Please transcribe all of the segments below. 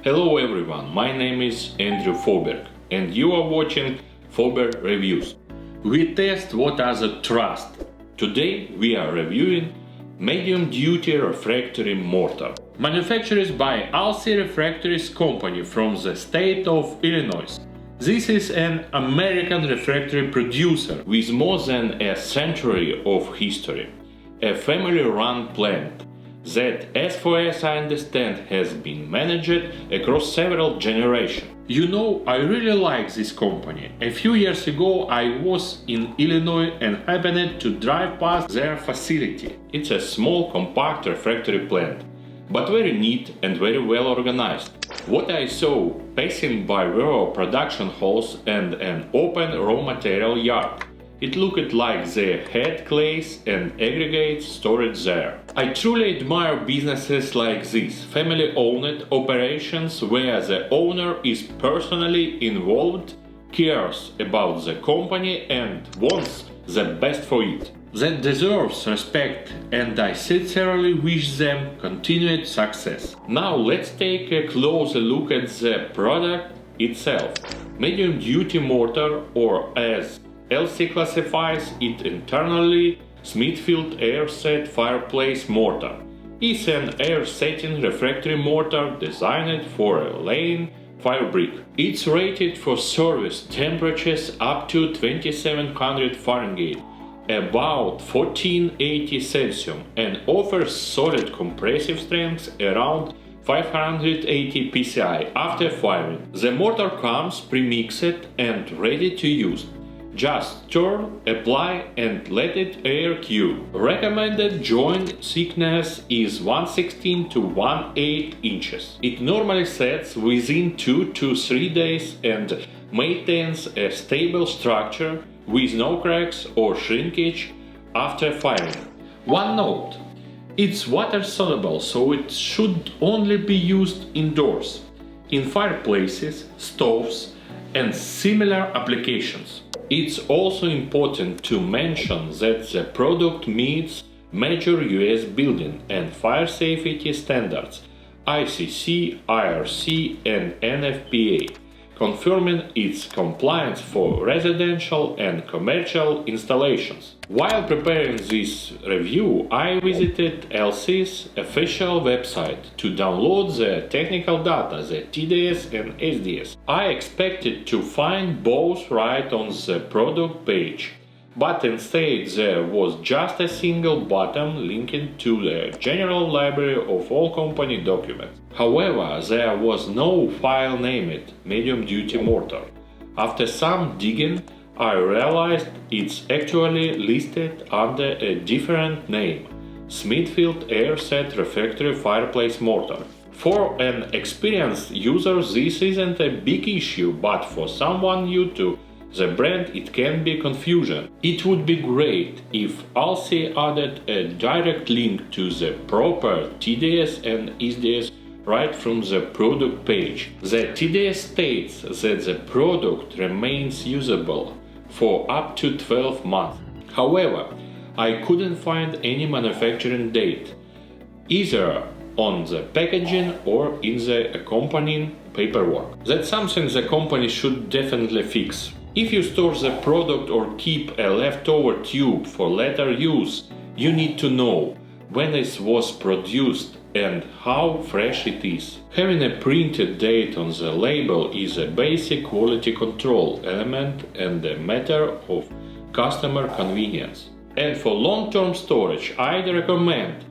Hello everyone, my name is Andrew Fobberg and you are watching Fobberg Reviews. We test what others trust. Today we are reviewing Medium Duty Refractory Mortar. Manufactured by ALSEY Refractories company from the state of Illinois. This is an American refractory producer with more than a century of history. A family-run plant that, as far as I understand, has been managed across several generations. You know, I really like this company. A few years ago I was in Illinois and happened to drive past their facility. It's a small, compact refractory plant, but very neat and very well organized. What I saw passing by were production halls and an open raw material yard. It looked like they had clays and aggregates stored there. I truly admire businesses like this, family-owned operations where the owner is personally involved, cares about the company and wants the best for it. That deserves respect and I sincerely wish them continued success. Now let's take a closer look at the product itself. Medium Duty Mortar, or as ALSEY classifies it internally, Smithfield Air-Set Fireplace Mortar, is an air-setting refractory mortar designed for a laying firebrick. It's rated for service temperatures up to 2700 Fahrenheit, about 1480 Celsius, and offers solid compressive strength around 580 psi after firing. The mortar comes pre-mixed and ready to use. Just turn, apply and let it air cure. Recommended joint thickness is 1/16 to 1/8 inches. It normally sets within 2 to 3 days and maintains a stable structure with no cracks or shrinkage after firing. One note: it's water soluble, so it should only be used indoors, in fireplaces, stoves and similar applications. It's also important to mention that the product meets major US building and fire safety standards ICC, IRC and NFPA, confirming its compliance for residential and commercial installations. While preparing this review, I visited ALSEY's official website to download the technical data, the TDS and SDS. I expected to find both right on the product page, but instead there was just a single button linking to the general library of all company documents. However, there was no file named Medium Duty Mortar. After some digging, I realized it's actually listed under a different name, Smithfield Air-Set Refractory Fireplace Mortar. For an experienced user this isn't a big issue, but for someone new to the brand it can be confusing. It would be great if ALSEY added a direct link to the proper TDS and SDS right from the product page. The TDS states that the product remains usable for up to 12 months. However, I couldn't find any manufacturing date, either on the packaging or in the accompanying paperwork. That's something the company should definitely fix. If you store the product or keep a leftover tube for later use, you need to know when it was produced and how fresh it is. Having a printed date on the label is a basic quality control element and a matter of customer convenience. And for long-term storage, I'd recommend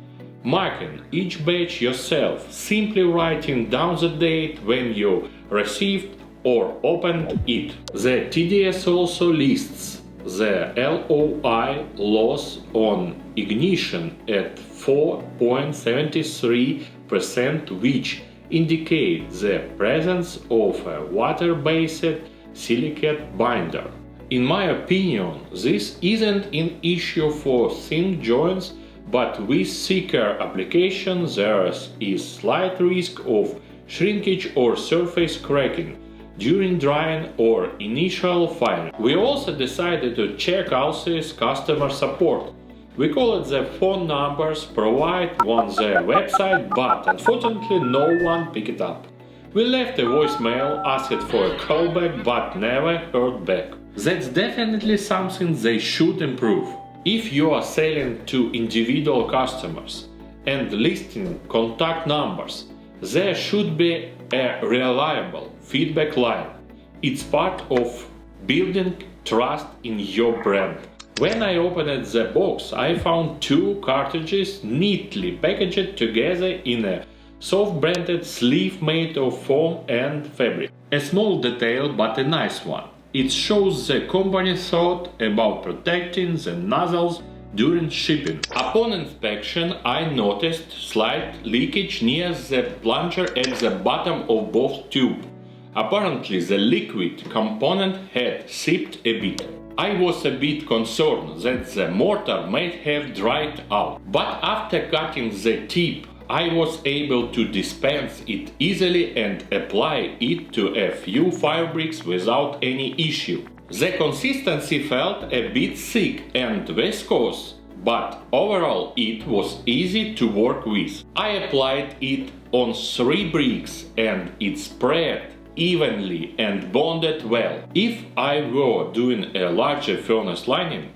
marking each batch yourself, simply writing down the date when you received or opened it. The TDS also lists the LOI loss on ignition at 4.73%, which indicates the presence of a water-based silicate binder. In my opinion, this isn't an issue for thin joints, but with thicker applications there is slight risk of shrinkage or surface cracking during drying or initial firing. We also decided to check ALSEY's customer support. We called the phone numbers provided on the website, but unfortunately no one picked up. We left a voicemail, asked for a callback, but never heard back. That's definitely something they should improve. If you are selling to individual customers and listing contact numbers, there should be a reliable feedback line. It's part of building trust in your brand. When I opened the box, I found 2 cartridges neatly packaged together in a soft-branded sleeve made of foam and fabric. A small detail, but a nice one. It shows the company thought about protecting the nozzles during shipping. Upon inspection, I noticed slight leakage near the plunger at the bottom of both tubes. Apparently, the liquid component had seeped a bit. I was a bit concerned that the mortar might have dried out, but after cutting the tip, I was able to dispense it easily and apply it to a few firebricks without any issue. The consistency felt a bit thick and viscous, but overall it was easy to work with. I applied it on 3 bricks and it spread evenly and bonded well. If I were doing a larger furnace lining,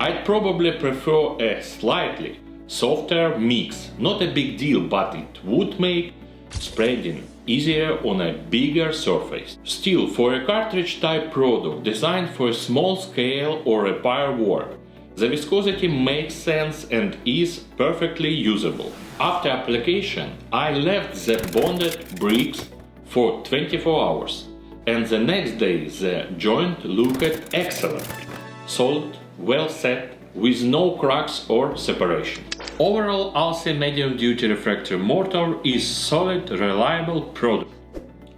I'd probably prefer a slightly softer mix. Not a big deal, but it would make spreading easier on a bigger surface. Still, for a cartridge type product designed for a small scale or repair work, the viscosity makes sense and is perfectly usable. After application, I left the bonded bricks for 24 hours, and the next day the joint looked excellent, solid, well set, with no cracks or separation. Overall, ALSEY Medium Duty Refractory Mortar is solid, reliable product.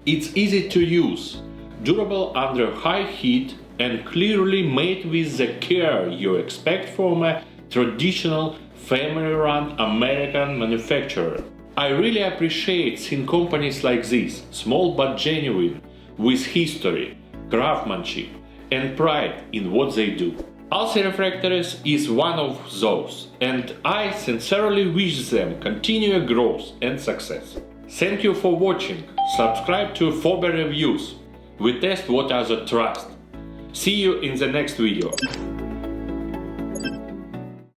It's easy to use, durable under high heat, and clearly made with the care you expect from a traditional family-run American manufacturer. I really appreciate seeing companies like this, small but genuine, with history, craftsmanship, and pride in what they do. ALSEY Refractories is one of those, and I sincerely wish them continued growth and success. Thank you for watching. Subscribe to Fobberg Reviews. We test what others trust. See you in the next video.